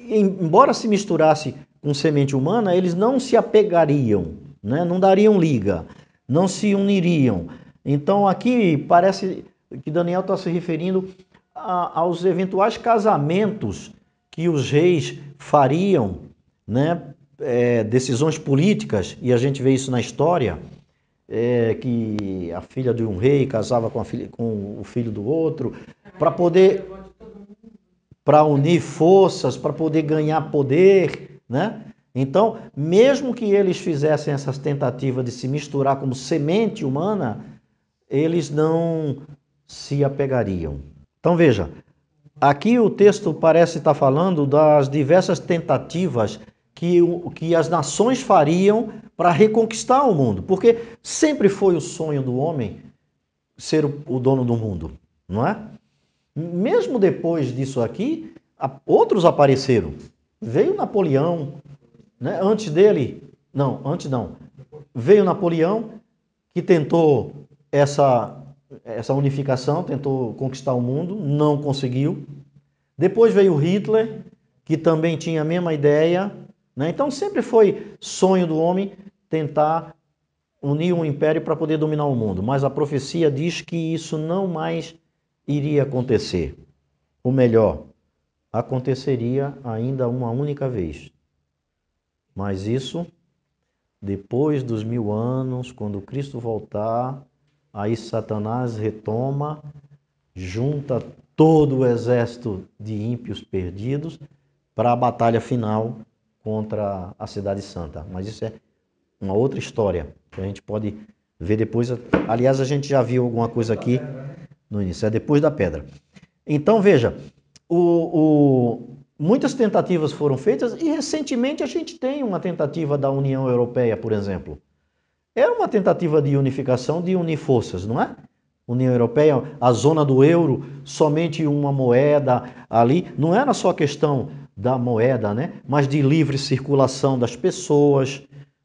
Speaker 1: Embora se misturasse com semente humana, eles não se apegariam, né? Não dariam liga, não se uniriam. Então aqui parece que Daniel está se referindo aos eventuais casamentos que os reis fariam, né? Decisões políticas, e a gente vê isso na história, que a filha de um rei casava com o filho do outro, para unir forças, para poder ganhar poder, né? Então, mesmo que eles fizessem essas tentativas de se misturar como semente humana, eles não se apegariam. Então veja, aqui o texto parece estar falando das diversas tentativas que as nações fariam para reconquistar o mundo, porque sempre foi o sonho do homem ser o dono do mundo, não é? Mesmo depois disso aqui, outros apareceram. Veio Napoleão, né? Antes não. Veio Napoleão que tentou essa unificação, tentou conquistar o mundo, não conseguiu. Depois veio Hitler, que também tinha a mesma ideia, né? Então sempre foi sonho do homem tentar unir um império para poder dominar o mundo, mas a profecia diz que isso não mais iria acontecer. Ou melhor, aconteceria ainda uma única vez. Mas isso, depois dos 1000 anos, quando Cristo voltar, aí Satanás retoma, junta todo o exército de ímpios perdidos para a batalha final contra a Cidade Santa. Mas isso é uma outra história que a gente pode ver depois. Aliás, a gente já viu alguma coisa aqui no início, é depois da pedra. Então, veja, muitas tentativas foram feitas e recentemente a gente tem uma tentativa da União Europeia, por exemplo. Era uma tentativa de unificação, de unir forças, não é? União Europeia, a zona do euro, somente uma moeda ali. Não era só a questão da moeda, né? Mas de livre circulação das pessoas,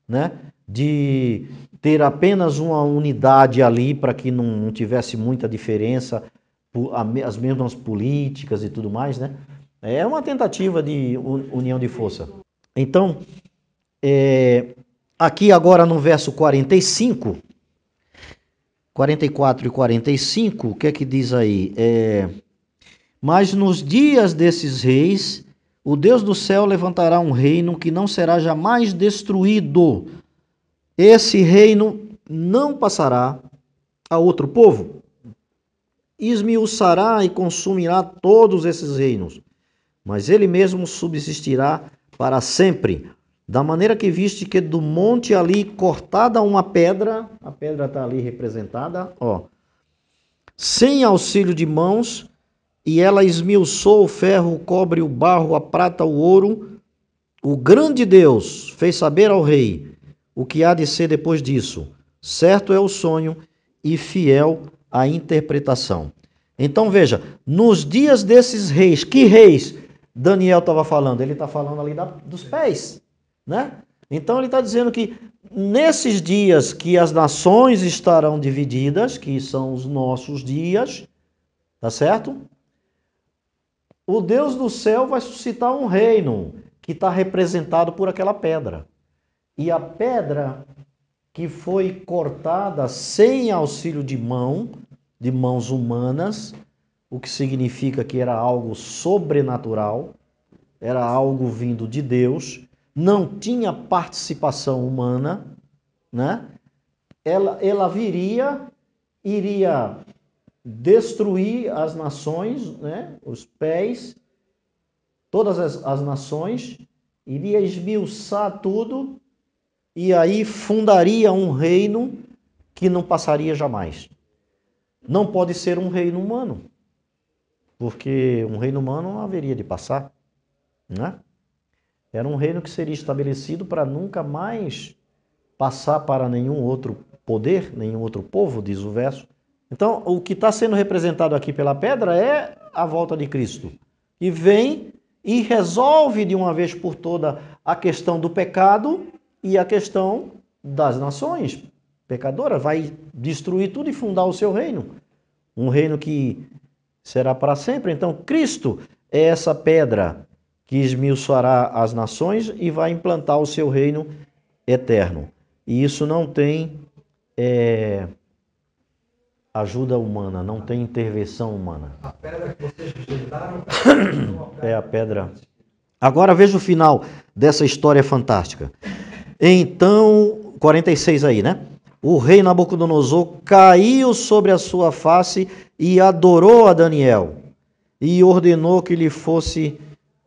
Speaker 1: né? De ter apenas uma unidade ali para que não tivesse muita diferença, as mesmas políticas e tudo mais, né? É uma tentativa de união de força. Então, aqui agora no verso 45... 44 e 45, o que é que diz aí? Mas nos dias desses reis, o Deus do céu levantará um reino que não será jamais destruído. Esse reino não passará a outro povo. Esmiuçará e consumirá todos esses reinos, mas ele mesmo subsistirá para sempre. Da maneira que viste que do monte ali cortada uma pedra, a pedra está ali representada, ó, sem auxílio de mãos, e ela esmiuçou o ferro, o cobre, o barro, a prata, o ouro. O grande Deus fez saber ao rei o que há de ser depois disso. Certo é o sonho e fiel a interpretação. Então veja, nos dias desses reis, que reis Daniel estava falando? Ele está falando ali dos pés. Né? Então ele está dizendo que nesses dias que as nações estarão divididas, que são os nossos dias, tá certo? O Deus do céu vai suscitar um reino que está representado por aquela pedra. E a pedra que foi cortada sem auxílio de mãos humanas, o que significa que era algo sobrenatural, era algo vindo de Deus, não tinha participação humana, né? Ela iria destruir as nações, né? Os pés, todas as nações, iria esmiuçar tudo e aí fundaria um reino que não passaria jamais. Não pode ser um reino humano, porque um reino humano não haveria de passar, né? Era um reino que seria estabelecido para nunca mais passar para nenhum outro poder, nenhum outro povo, diz o verso. Então, o que está sendo representado aqui pela pedra é a volta de Cristo. E vem e resolve de uma vez por toda a questão do pecado e a questão das nações pecadoras. Vai destruir tudo e fundar o seu reino. Um reino que será para sempre. Então, Cristo é essa pedra que esmiuçará as nações e vai implantar o seu reino eterno. E isso não tem ajuda humana, não tem intervenção humana.
Speaker 3: A pedra que vocês rejeitaram
Speaker 1: é a pedra. Agora veja o final dessa história fantástica. Então, 46 aí, né? O rei Nabucodonosor caiu sobre a sua face e adorou a Daniel e ordenou que lhe fosse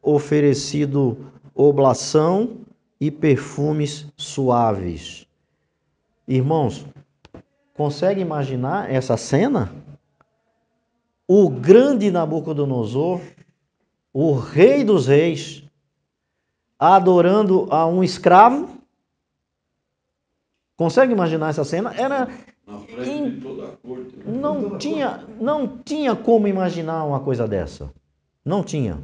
Speaker 1: oferecido oblação e perfumes suaves. Irmãos, consegue imaginar essa cena? O grande Nabucodonosor, o rei dos reis, adorando a um escravo. Consegue imaginar essa cena? Era
Speaker 4: na frente de toda a corte.
Speaker 1: não tinha como imaginar uma coisa dessa. Não tinha.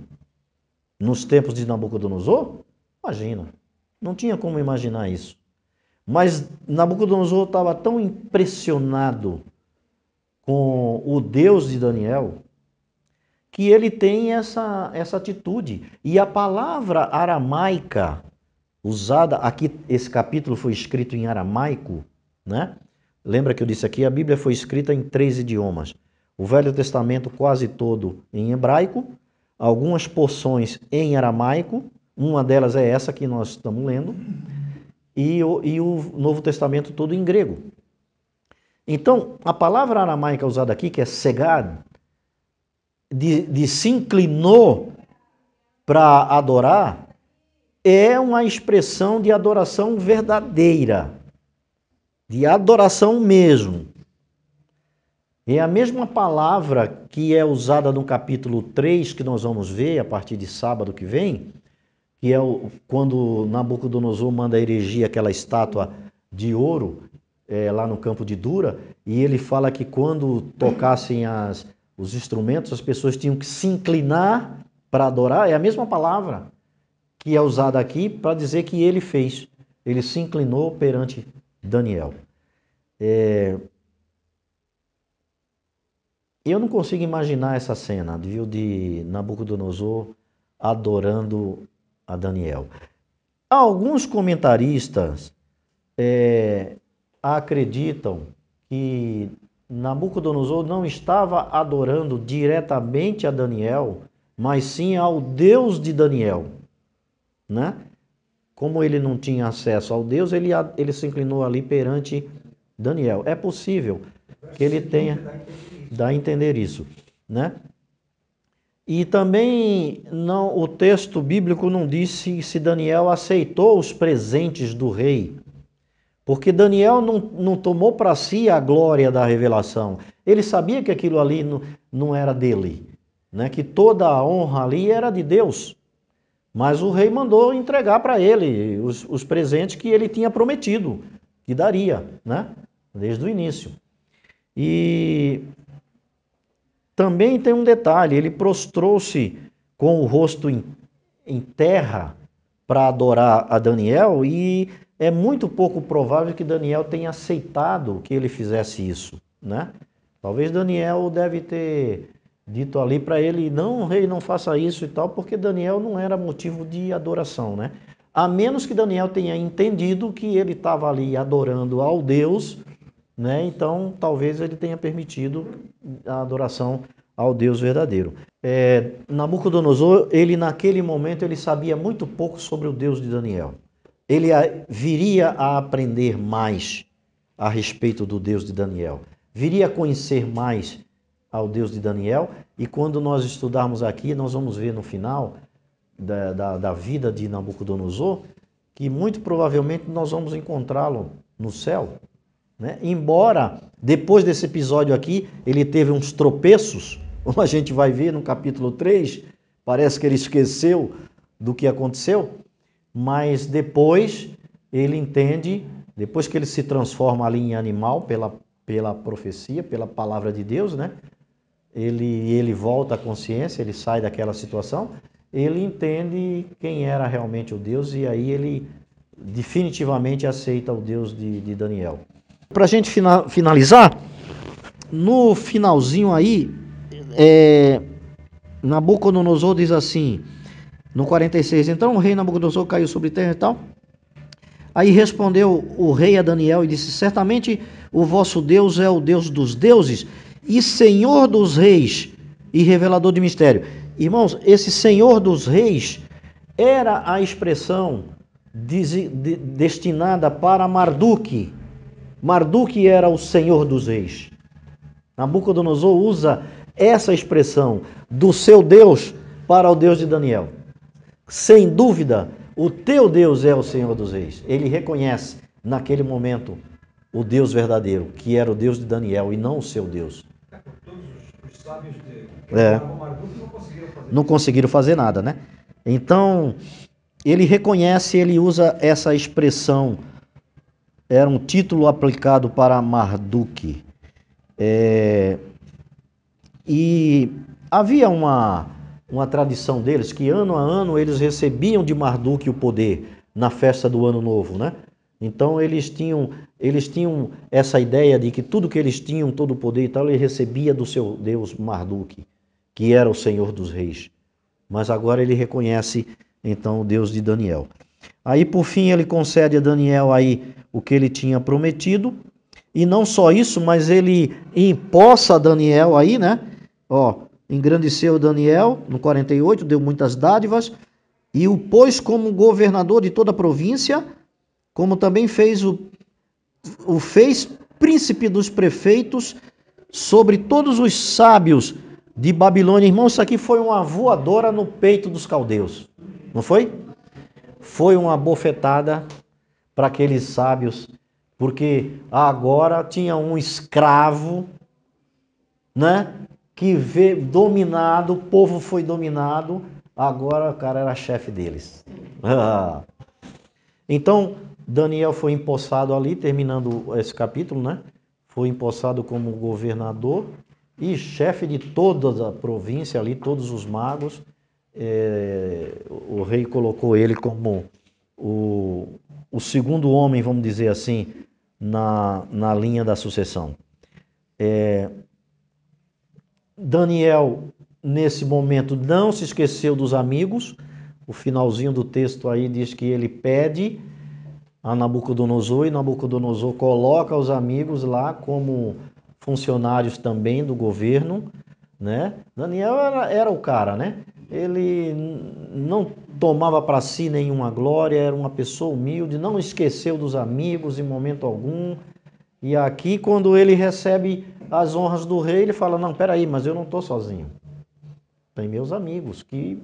Speaker 1: Nos tempos de Nabucodonosor, imagina. Não tinha como imaginar isso. Mas Nabucodonosor estava tão impressionado com o Deus de Daniel que ele tem essa atitude. E a palavra aramaica usada aqui, esse capítulo foi escrito em aramaico, né? Lembra que eu disse aqui, a Bíblia foi escrita em 3 idiomas. O Velho Testamento quase todo em hebraico, algumas porções em aramaico, uma delas é essa que nós estamos lendo, e o Novo Testamento todo em grego. Então, a palavra aramaica usada aqui, que é segad, de se inclinou para adorar, é uma expressão de adoração verdadeira, de adoração mesmo. É a mesma palavra que é usada no capítulo 3, que nós vamos ver a partir de sábado que vem, que é quando Nabucodonosor manda erigir aquela estátua de ouro lá no campo de Dura, e ele fala que quando tocassem os instrumentos, as pessoas tinham que se inclinar para adorar. É a mesma palavra que é usada aqui para dizer que ele fez. Ele se inclinou perante Daniel. Eu não consigo imaginar essa cena, viu, de Nabucodonosor adorando a Daniel. Alguns comentaristas acreditam que Nabucodonosor não estava adorando diretamente a Daniel, mas sim ao Deus de Daniel, né? Como ele não tinha acesso ao Deus, ele se inclinou ali perante Daniel. É possível que ele tenha... dá a entender isso, né? E também o texto bíblico não disse se Daniel aceitou os presentes do rei, porque Daniel não tomou para si a glória da revelação. Ele sabia que aquilo ali não era dele, né? Que toda a honra ali era de Deus. Mas o rei mandou entregar para ele os presentes que ele tinha prometido, que daria, né? Desde o início. E também tem um detalhe, ele prostrou-se com o rosto em terra para adorar a Daniel, e é muito pouco provável que Daniel tenha aceitado que ele fizesse isso, né? Talvez Daniel deve ter dito ali para ele, não, rei, não faça isso e tal, porque Daniel não era motivo de adoração, né? A menos que Daniel tenha entendido que ele estava ali adorando ao Deus, né? Então, talvez ele tenha permitido a adoração ao Deus verdadeiro. Nabucodonosor, ele naquele momento, ele sabia muito pouco sobre o Deus de Daniel. Ele viria a aprender mais a respeito do Deus de Daniel. Viria a conhecer mais ao Deus de Daniel, e quando nós estudarmos aqui, nós vamos ver no final da vida de Nabucodonosor, que muito provavelmente nós vamos encontrá-lo no céu, né? Embora, depois desse episódio aqui, ele teve uns tropeços, como a gente vai ver no capítulo 3, parece que ele esqueceu do que aconteceu, mas depois ele entende, depois que ele se transforma ali em animal pela profecia, pela palavra de Deus, né? Ele volta à consciência, ele sai daquela situação, ele entende quem era realmente o Deus, e aí ele definitivamente aceita o Deus de Daniel. Para a gente finalizar, no finalzinho aí, Nabucodonosor diz assim, no 46, então o rei Nabucodonosor caiu sobre terra e tal. Aí respondeu o rei a Daniel e disse, certamente o vosso Deus é o Deus dos deuses e Senhor dos reis e revelador de mistério. Irmãos, esse Senhor dos reis era a expressão destinada para Marduque. Marduque era o Senhor dos reis. Nabucodonosor usa essa expressão do seu Deus para o Deus de Daniel. Sem dúvida, o teu Deus é o Senhor dos reis. Ele reconhece naquele momento o Deus verdadeiro, que era o Deus de Daniel e não o seu Deus.
Speaker 3: Todos os sábios de Marduk
Speaker 1: não conseguiram fazer nada, né? Então, ele reconhece, ele usa essa expressão. Era um título aplicado para Marduk. E havia uma tradição deles que ano a ano eles recebiam de Marduk o poder na festa do Ano Novo, né? Então eles tinham essa ideia de que tudo que eles tinham, todo o poder e tal, ele recebia do seu Deus Marduk, que era o Senhor dos Reis. Mas agora ele reconhece então o Deus de Daniel. Aí por fim ele concede a Daniel aí o que ele tinha prometido, e não só isso, mas ele empossa Daniel aí, né? Ó, engrandeceu Daniel no 48, deu muitas dádivas e o pôs como governador de toda a província, como também fez o fez príncipe dos prefeitos sobre todos os sábios de Babilônia. Irmão, isso aqui foi uma voadora no peito dos caldeus, não foi? Foi uma bofetada para aqueles sábios, porque agora tinha um escravo, né? Que dominado, o povo foi dominado, agora o cara era chefe deles. Então, Daniel foi empossado ali, terminando esse capítulo, né? Foi empossado como governador e chefe de toda a província ali, todos os magos. O rei colocou ele como o segundo homem, vamos dizer assim, na linha da sucessão. Daniel, nesse momento, não se esqueceu dos amigos. O finalzinho do texto aí diz que ele pede a Nabucodonosor e Nabucodonosor coloca os amigos lá como funcionários também do governo, né? Daniel era o cara, né? Ele não tomava para si nenhuma glória, era uma pessoa humilde, não esqueceu dos amigos em momento algum. E aqui, quando ele recebe as honras do rei, ele fala, não, peraí, mas eu não estou sozinho. Tem meus amigos que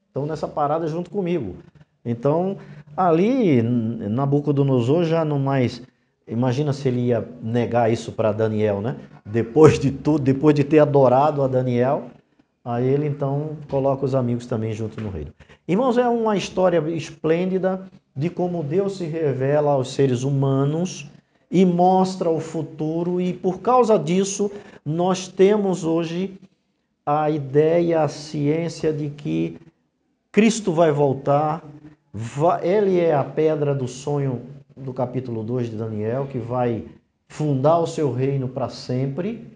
Speaker 1: estão nessa parada junto comigo. Então, ali, Nabucodonosor já não mais... Imagina se ele ia negar isso para Daniel, né? Depois de tudo, depois de ter adorado a Daniel, aí ele então coloca os amigos também junto no reino. Irmãos, é uma história esplêndida de como Deus se revela aos seres humanos e mostra o futuro, e por causa disso nós temos hoje a ideia, a ciência de que Cristo vai voltar. Ele é a pedra do sonho do capítulo 2 de Daniel, que vai fundar o seu reino para sempre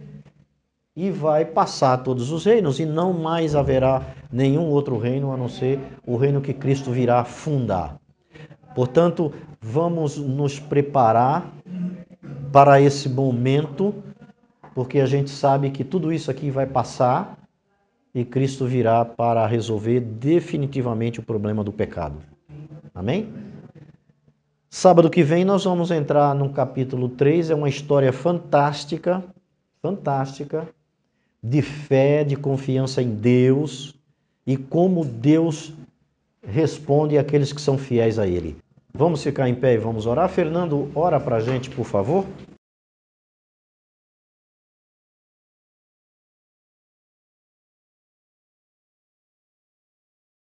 Speaker 1: e vai passar todos os reinos, e não mais haverá nenhum outro reino a não ser o reino que Cristo virá fundar. Portanto, vamos nos preparar para esse momento, porque a gente sabe que tudo isso aqui vai passar e Cristo virá para resolver definitivamente o problema do pecado. Amém? Sábado que vem nós vamos entrar no capítulo 3, é uma história fantástica, fantástica, de fé, de confiança em Deus e como Deus responde àqueles que são fiéis a Ele. Vamos ficar em pé e vamos orar. Fernando, ora para a gente, por favor.